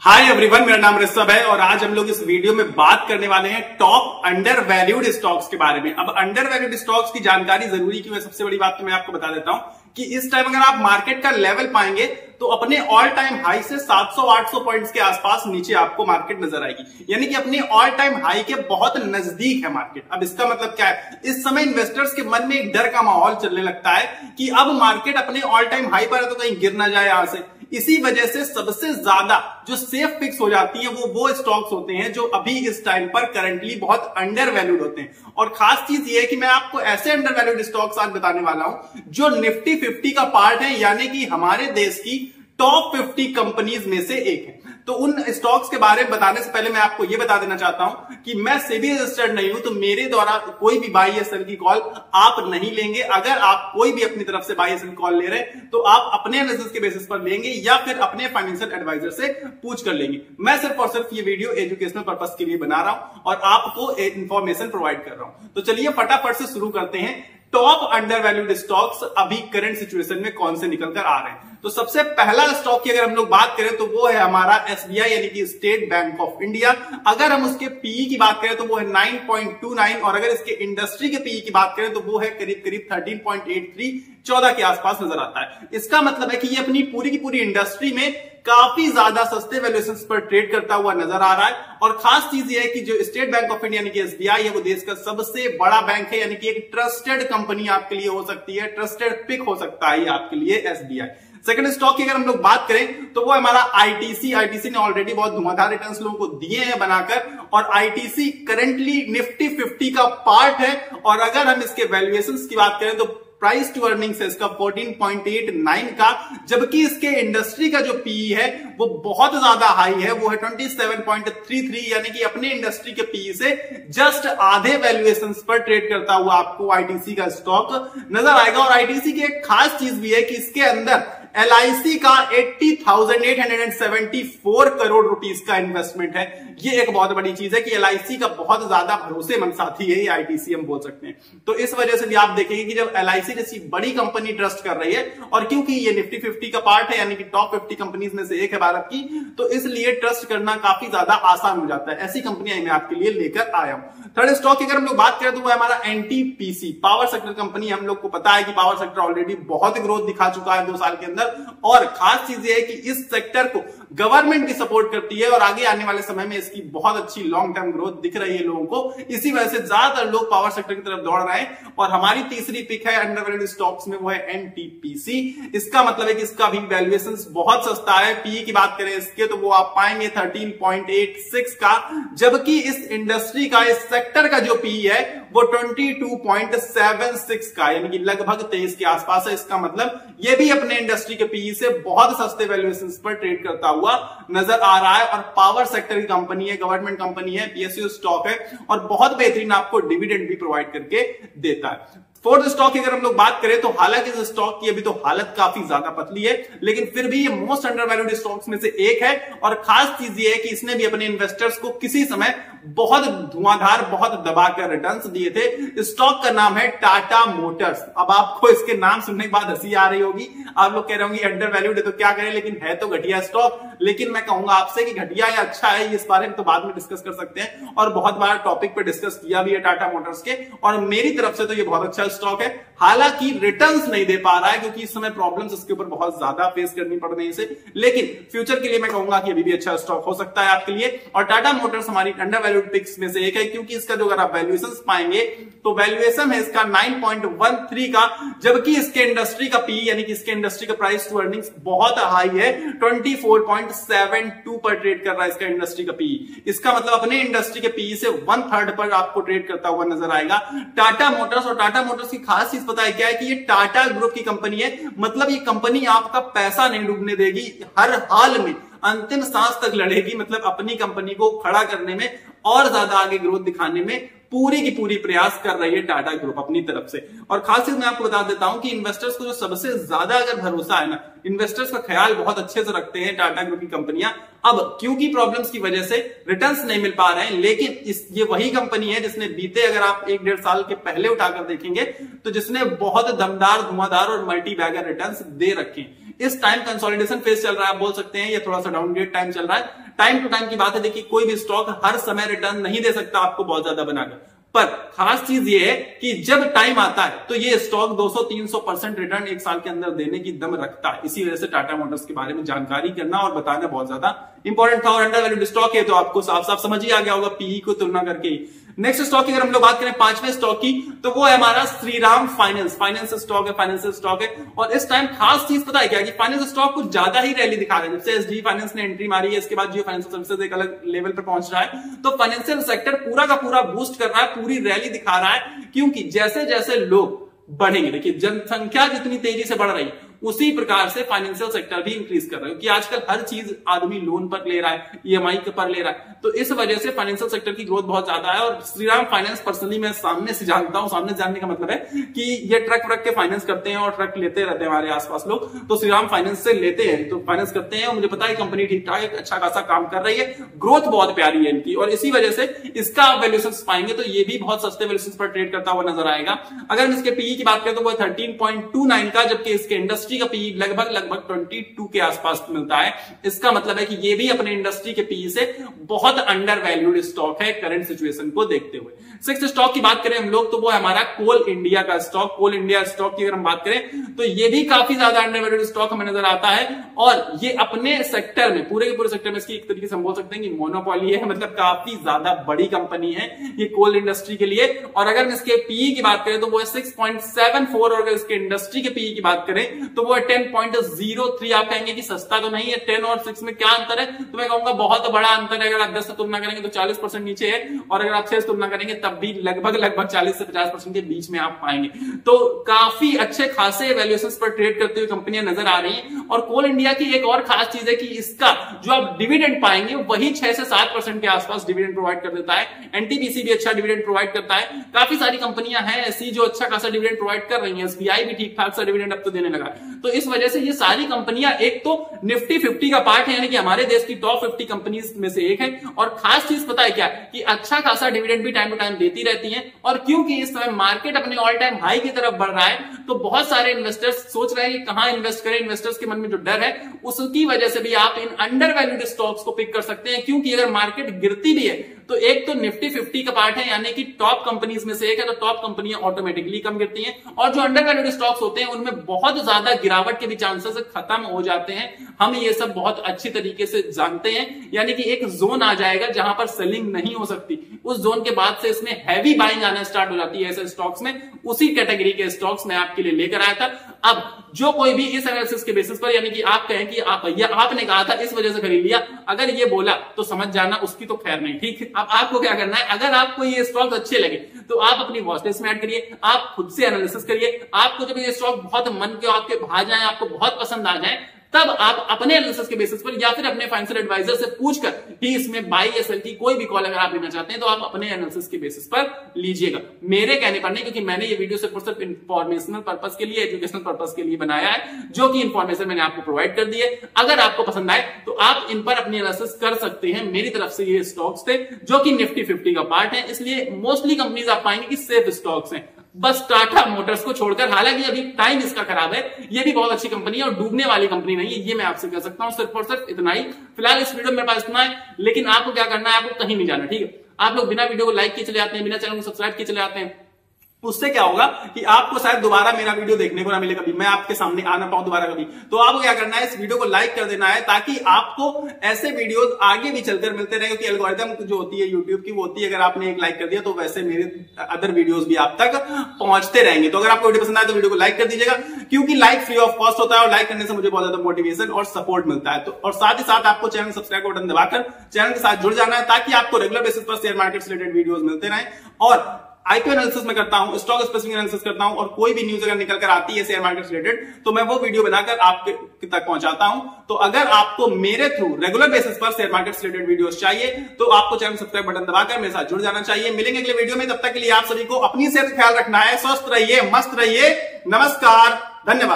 Hi everyone, मेरा नाम ऋषभ है और आज हम लोग इस वीडियो में बात करने वाले हैं टॉप अंडर वैल्यूड स्टॉक्स के बारे में। अब अंडर वैल्यूड स्टॉक्स की जानकारी जरूरी क्यों है, सबसे बड़ी बात तो मैं आपको बता देता हूं कि इस टाइम अगर आप मार्केट का लेवल पाएंगे तो अपने ऑल टाइम हाई से 700-800 पॉइंट्स के आसपास नीचे आपको मार्केट नजर आएगी, यानी कि अपने ऑल टाइम हाई के बहुत नजदीक है मार्केट। अब इसका मतलब क्या है, इस समय इन्वेस्टर्स के मन में एक डर का माहौल चलने लगता है कि अब मार्केट अपने ऑल टाइम हाई पर है तो कहीं गिर ना जाए यहां से। इसी वजह से सबसे ज्यादा जो सेफ पिक्स हो जाती है वो स्टॉक्स होते हैं जो अभी इस टाइम पर करंटली बहुत अंडर वैल्यूड होते हैं। और खास चीज ये है कि मैं आपको ऐसे अंडर वैल्यूड स्टॉक्स आज बताने वाला हूं जो निफ्टी 50 का पार्ट है, यानी कि हमारे देश की टॉप 50 कंपनीज में से एक है। तो उन स्टॉक्स के बारे में बताने से पहले मैं आपको यह बता देना चाहता हूं कि मैं सेबी रजिस्टर्ड नहीं हूं, तो मेरे द्वारा कोई भी बाई या सेल की कॉल आप नहीं लेंगे। अगर आप कोई भी अपनी तरफ से बाई या सेल कॉल ले रहे हैं तो आप अपने एनालिसिस के बेसिस पर लेंगे या फिर अपने फाइनेंशियल एडवाइजर से पूछ कर लेंगे। मैं सिर्फ और सिर्फ ये वीडियो एजुकेशनल पर्पस के लिए बना रहा हूं और आपको इंफॉर्मेशन प्रोवाइड कर रहा हूं। तो चलिए फटाफट से शुरू करते हैं। टॉप अंडर वैल्यूड स्टॉक्स अभी करंट सिचुएशन में कौन से निकल कर आ रहे हैं। तो सबसे पहला स्टॉक की अगर हम लोग बात करें तो वो है हमारा एसबीआई, यानी कि स्टेट बैंक ऑफ इंडिया। अगर हम उसके पीई की बात करें तो वो है 9.29 और अगर इसके इंडस्ट्री के पीई की बात करें तो वो है करीब करीब 13.83, 14 के आसपास नजर आता है। इसका मतलब है कि ये अपनी पूरी की पूरी इंडस्ट्री में काफी ज्यादा सस्ते वैल्यूएशंस पर ट्रेड करता हुआ नजर आ रहा है। और खास चीज ये है कि जो स्टेट बैंक ऑफ इंडिया यानी कि एसबीआई है वो देश का सबसे बड़ा बैंक है, यानी कि एक ट्रस्टेड कंपनी आपके लिए हो सकती है, ट्रस्टेड पिक हो सकता है आपके लिए एसबीआई। सेकंड स्टॉक की अगर हम लोग बात करें तो वो हमारा आईटीसी ने ऑलरेडी बहुत धुआंधार रिटर्न्स लोगों को दिए हैं बनाकर, और आईटीसी करंटली निफ्टी 50 का पार्ट है। और अगर हम इसके वैल्यूएशंस की बात करें तो प्राइस टू अर्निंग्स है इसका 14.89 का, जबकि इसके इंडस्ट्री का जो पीई है वो बहुत ज्यादा हाई है, वो है 27.33, यानी कि अपने इंडस्ट्री के पीई से जस्ट आधे वैल्यूएशंस पर ट्रेड करता हुआ आपको आईटीसी का स्टॉक नजर आएगा। और आईटीसी की एक खास चीज भी है कि इसके अंदर एलआईसी का 80,874 करोड़ रुपीस का इन्वेस्टमेंट है। ये एक बहुत बड़ी चीज है कि एलआईसी का बहुत ज्यादा भरोसेमंद साथी है ये आईटीसी, हम बोल सकते हैं। तो इस वजह से भी आप देखेंगे कि जब एलआईसी जैसी बड़ी कंपनी ट्रस्ट कर रही है, और क्योंकि ये निफ्टी 50 का पार्ट है यानी कि टॉप 50 कंपनीज में से एक है भारत की, तो इसलिए ट्रस्ट करना काफी ज्यादा आसान हो जाता है। ऐसी कंपनियां मैं आपके लिए लेकर आया हूं। थर्ड स्टॉक की अगर हम लोग बात करें तो वो हमारा एनटीपीसी, पावर सेक्टर कंपनी। हम लोग को पता है कि पावर सेक्टर ऑलरेडी बहुत ग्रोथ दिखा चुका है 2 साल के अंदर, और खास चीज ये है कि इस सेक्टर को गवर्नमेंट भी सपोर्ट करती है और आगे आने वाले समय में इसकी बहुत अच्छी लॉन्ग टर्म ग्रोथ दिख रही है लोगों को। इसी वजह से ज्यादातर लोग पावर सेक्टर की तरफ दौड़ रहे हैं। और हमारी तीसरी पिक है अंडर वैल्यूड स्टॉक्स में, वो है एनटीपीसी। इसका मतलब है कि इसका भी वैल्यूएशन बहुत सस्ता है। पीई की बात करें इसके तो वो आप पाएंगे 13.86 का, जबकि इस इंडस्ट्री का, इस सेक्टर का जो पीई है वो 22.76 का, यानी कि लगभग 23 के आसपास है। इसका मतलब ये भी अपने इंडस्ट्री के पीई से बहुत सस्ते वैल्यूएशन पर ट्रेड करता हुआ नजर आ रहा है। और पावर सेक्टर की कंपनी है, गवर्नमेंट कंपनी है, पीएसयू स्टॉक है और बहुत बेहतरीन आपको डिविडेंड भी प्रोवाइड करके देता है। फोर्थ स्टॉक की अगर हम लोग बात करें तो हालांकि इस स्टॉक की अभी तो हालत काफी ज्यादा पतली है, लेकिन फिर भी ये मोस्ट अंडर वैल्यूड स्टॉक्स में से एक है। और खास चीज ये है कि इसने भी अपने इन्वेस्टर्स को किसी समय बहुत धुआंधार, बहुत दबाकर रिटर्न्स दिए थे। स्टॉक का नाम है टाटा मोटर्स। अब आपको इसके नाम सुनने के बाद हंसी आ रही होगी, आप लोग कह रहे होंगे अंडर वैल्यूड है तो क्या करें, लेकिन है तो घटिया स्टॉक। लेकिन मैं कहूंगा आपसे कि घटिया या अच्छा है इस बारे में तो बाद में डिस्कस कर सकते हैं, और बहुत बार टॉपिक पे डिस्कस किया भी है टाटा मोटर्स के, और मेरी तरफ से तो ये बहुत अच्छा स्टॉक है। हालांकि रिटर्न्स नहीं दे पा रहा है क्योंकि इस समय प्रॉब्लम्स इसके ऊपर बहुत ज्यादा फेस करनी पड़ रही है इसे, लेकिन फ्यूचर के लिए मैं कहूंगा कि अभी भी अच्छा स्टॉक हो सकता है आपके लिए। और टाटा मोटर्स हमारी अंडर वैल्यूड पिक्स में से एक है, क्योंकि इसका जो अगर आप वैल्यूएशन पाएंगे तो वैल्यूएशन है इसका 9.13 का, जबकि इसके इंडस्ट्री का पी यानी कि इसके इंडस्ट्री का प्राइस टू अर्निंग्स बहुत हाई है, 24.72 पर ट्रेड कर रहा है इसका इंडस्ट्री का पी। इसका मतलब अपने इंडस्ट्री के पी से 1/3 पर आपको ट्रेड करता हुआ नजर आएगा टाटा मोटर्स। और टाटा मोटर्स की खास चीज पता है क्या है कि ये टाटा ग्रुप की कंपनी है, मतलब ये कंपनी आपका पैसा नहीं डूबने देगी, हर हाल में अंतिम सांस तक लड़ेगी, मतलब अपनी कंपनी को खड़ा करने में और ज्यादा आगे ग्रोथ दिखाने में पूरी की पूरी प्रयास कर रही है टाटा ग्रुप अपनी तरफ से। और खास चीज मैं आपको बता देता हूं कि इन्वेस्टर्स को जो सबसे ज्यादा अगर भरोसा है ना, इन्वेस्टर्स का ख्याल बहुत अच्छे से रखते हैं टाटा ग्रुप की कंपनियां। अब क्योंकि प्रॉब्लम्स की वजह से रिटर्न्स नहीं मिल पा रहे हैं, लेकिन ये वही कंपनी है जिसने बीते, अगर आप 1-1.5 साल के पहले उठाकर देखेंगे तो जिसने बहुत दमदार, धुआंधार और मल्टी बैगर रिटर्न्स दे रखे हैं। इस टाइम कंसोलिडेशन फेज चल रहा है, आप बोल सकते हैं, ये थोड़ा सा डाउनग्रेड टाइम चल रहा है। टाइम टू टाइम की बात है, देखिए कोई भी स्टॉक हर समय रिटर्न नहीं दे सकता आपको बहुत ज्यादा बनाकर, पर खास चीज ये है कि जब टाइम आता है तो ये स्टॉक 200-300% रिटर्न एक साल के अंदर देने की दम रखता है। इसी वजह से टाटा मोटर्स के बारे में जानकारी करना और बताना बहुत ज्यादा इंपॉर्टेंट था। और अंडर वैल्यूड स्टॉक है तो आपको साफ साफ समझ ही आ गया होगा पीई को तुलना करके ही। नेक्स्ट स्टॉक की अगर हम लोग बात करें पांचवें स्टॉक की, तो वो है हमारा श्रीराम फाइनेंस। फाइनेंस स्टॉक है, फाइनेंशियल स्टॉक है, और इस टाइम खास चीज पता है क्या कि फाइनेंस स्टॉक कुछ ज्यादा ही रैली दिखा रहे हैं। जब से एसडी फाइनेंस ने एंट्री मारी है, इसके बाद जियो फाइनेंशियल सर्विसेज एक अलग लेवल पर पहुंच रहा है, तो फाइनेंशियल सेक्टर पूरा का पूरा बूस्ट कर रहा है, पूरी रैली दिखा रहा है। क्योंकि जैसे जैसे लोग बढ़ेंगे, देखिए जनसंख्या जितनी तेजी से बढ़ रही है उसी प्रकार से फाइनेंशियल सेक्टर भी इंक्रीज कर रहा है, क्योंकि आजकल हर चीज आदमी लोन पर ले रहा है, ईएमआई पर ले रहा है, तो इस वजह से फाइनेंशियल सेक्टर की ग्रोथ बहुत ज्यादा है। और श्रीराम फाइनेंस पर्सनली मैं सामने से जानता हूं, सामने से जानने का मतलब है कि ये ट्रक व्रक के फाइनेंस करते हैं और ट्रक लेते रहते हैं हमारे आसपास लोग, तो श्रीराम फाइनेंस से लेते हैं, तो फाइनेंस करते हैं, और मुझे पता है कंपनी ठीक ठाक अच्छा खासा काम कर रही है, ग्रोथ बहुत प्यारी है इनकी, और इसी वजह से इसका आप वैल्यूएशन पाएंगे तो ये भी बहुत सस्ते वैल्यूएशन पर ट्रेड करता हुआ नजर आएगा। अगर हम इसके पीई की बात करें तो वो 13.29 का, जबकि इसके इंडस्ट्री का पीई लगभग 22 के आसपास मिलता है। इसका मतलब है कि ये भी अपने इंडस्ट्री के पीई से बहुत अंडर वैल्यूड स्टॉक है करंट सिचुएशन को देखते हुए। सिक्स्थ स्टॉक की बात करें हम लोग तो वो है हमारा कोल इंडिया का स्टॉक। कोल इंडिया स्टॉक की अगर हम बात करें तो ये भी काफी ज्यादा अंडर वैल्यूड स्टॉक हमें नजर आता है, और ये अपने सेक्टर में, पूरे के पूरे सेक्टर में इसकी एक तरीके से हम बोल सकते हैं कि मोनोपोली है, मतलब काफी ज्यादा बड़ी कंपनी है ये कोल इंडस्ट्री के लिए। और अगर इसके पीई की बात करें तो वो है 6.74, और अगर इसके इंडस्ट्री के पीई की बात करें तो वो है 10.03। आप कहेंगे कि सस्ता तो नहीं है, 10 और 6 में क्या अंतर है, तो मैं कहूंगा बहुत बड़ा अंतर है। अगर आप 10 से तुलना करेंगे तो 40% नीचे है, और अगर आप 6 से तुलना करेंगे तब भी लगभग 40 से 50% के बीच में आप पाएंगे। तो काफी अच्छे खासे वैल्यूएशंस पर ट्रेड करते हुए कंपनियां नजर आ रही हैं। और कोल इंडिया की एक और खास चीज है कि इसका जो आप डिविडेंड पाएंगे वही 6 से 7% के आसपास डिविडेंड प्रोवाइड कर देता है। एनटीपीसी भी अच्छा डिविडेंड प्रोवाइड करता है। काफी सारी कंपनियां हैं ऐसी जो अच्छा खासा डिविडेंड प्रोवाइड कर रही है। एसबीआई भी ठीक ठाक सा डिविडेंड अब तो देने लगा है। तो इस वजह से ये सारी कंपनियां एक तो निफ्टी 50 का पार्ट है, यानी कि हमारे देश की टॉप 50 कंपनीज में से एक है। और खास चीज पता है क्या कि अच्छा खासा डिविडेंड भी टाइम टू टाइम देती रहती है। और क्योंकि इस समय मार्केट अपने ऑल टाइम हाई की तरफ बढ़ रहा है, तो बहुत सारे इन्वेस्टर्स सोच रहे हैं कि कहां इन्वेस्ट करें। इन्वेस्टर्स के मन में जो डर है उसकी वजह से भी आप इन अंडर वैल्यूड स्टॉक्स को पिक कर सकते हैं, क्योंकि अगर मार्केट गिरती भी है तो एक तो निफ्टी 50 का पार्ट है, यानी कि टॉप कंपनीज में से एक है, तो टॉप कंपनियां ऑटोमेटिकली कम गिरती हैं। और जो अंडर वैल्यूड स्टॉक्स होते हैं उनमें बहुत ज्यादा गिरावट के भी चांसेस खत्म हो जाते हैं। हम ये सब बहुत अच्छी तरीके से जानते हैं, यानी कि एक जोन आ जाएगा जहां पर सेलिंग नहीं हो सकती। उस जोन के बाद से इसमें हैवी बाइंग आना स्टार्ट हो जाती है ऐसे स्टॉक्स में। उसी कैटेगरी के स्टॉक्स मैं आपके लिए लेकर आया था। अब जो कोई भी इस एनालिसिस के बेसिस पर, यानी कि आप कहें कि आपने कहा था इस वजह से खरीद लिया, अगर ये बोला तो समझ जाना उसकी तो खैर नहीं, ठीक है। अब आपको क्या करना है, अगर आपको ये स्टॉक अच्छे लगे तो आप अपनी वॉच लिस्ट में ऐड करिए, आप खुद से एनालिसिस करिए। आपको जब ये स्टॉक बहुत मन के आपके भा जाए, आपको बहुत पसंद आ जाए, तब आप अपने एनालिसिस के बेसिस पर या फिर अपने फाइनेंशियल एडवाइजर से पूछकर ही इसमें बाई या सेल की कोई भी कॉल अगर आप लेना चाहते हैं तो आप अपने एनालिसिस के बेसिस पर लीजिएगा, मेरे कहने पर नहीं, क्योंकि मैंने ये वीडियो सिर्फ इंफॉर्मेशनल पर्पस के लिए, एजुकेशनल पर्पस के लिए बनाया है, जो कि इंफॉर्मेशन मैंने आपको प्रोवाइड कर दी है। अगर आपको पसंद आए तो आप इन पर अपनी एनालिसिस कर सकते हैं। मेरी तरफ से ये स्टॉक्स थे जो कि निफ्टी 50 का पार्ट है, इसलिए मोस्टली कंपनीज आप पाएंगे कि सेफ स्टॉक्स हैं, बस टाटा मोटर्स को छोड़कर। हालांकि अभी टाइम इसका खराब है, ये भी बहुत अच्छी कंपनी है और डूबने वाली कंपनी नहीं है, ये मैं आपसे कह सकता हूं। सिर्फ और सिर्फ इतना ही फिलहाल इस वीडियो में मेरे पास इतना है, लेकिन आपको क्या करना है, आपको कहीं नहीं जाना, ठीक है। आप लोग बिना वीडियो को लाइक किए चले जाते हैं, बिना चैनल को सब्सक्राइब किए चले जाते हैं, उससे क्या होगा कि आपको शायद दोबारा मेरा वीडियो देखने को ना मिले, कभी मैं आपके सामने आ ना पाऊं दोबारा कभी। तो आपको क्या करना है, इस वीडियो को लाइक कर देना है, ताकि आपको ऐसे वीडियोस आगे भी चलकर मिलते रहे, क्योंकि एल्गोरिथम जो होती है यूट्यूब की वो होती है, अगर आपने एक लाइक कर दिया तो वैसे मेरे अदर वीडियोस भी आप तक पहुंचते रहेंगे। तो अगर आपको वीडियो पसंद आए तो वीडियो को लाइक कर दीजिएगा, क्योंकि लाइक फ्री ऑफ कॉस्ट होता है और लाइक करने से मुझे बहुत ज्यादा मोटिवेशन और सपोर्ट मिलता है। तो और साथ ही साथ आपको चैनल सब्सक्राइब बटन दबाकर चैनल के साथ जुड़ जाना है, ताकि आपको रेगुलर बेसिस पर शेयर मार्केट से रिलेटेड वीडियोस मिलते रहें। और आईपीओ एनालिसिस में करता हूं, स्टॉक स्पेसिफिक एनालिसिस करता हूं, और कोई भी न्यूज अगर निकल कर आती है शेयर मार्केट से रिलेटेड तो मैं वो वीडियो बनाकर आपके तक पहुंचाता हूं। तो अगर आपको मेरे थ्रू रेगुलर बेसिस पर शेयर मार्केट से रिलेटेड वीडियोस चाहिए तो आपको चैनल सब्सक्राइब बटन दबाकर मेरे साथ जुड़ जाना चाहिए। मिलेंगे अगले वीडियो में, तब तक के लिए आप सभी को अपनी सेहत का ख्याल रखना है। स्वस्थ रहिए, मस्त रहिए, नमस्कार, धन्यवाद।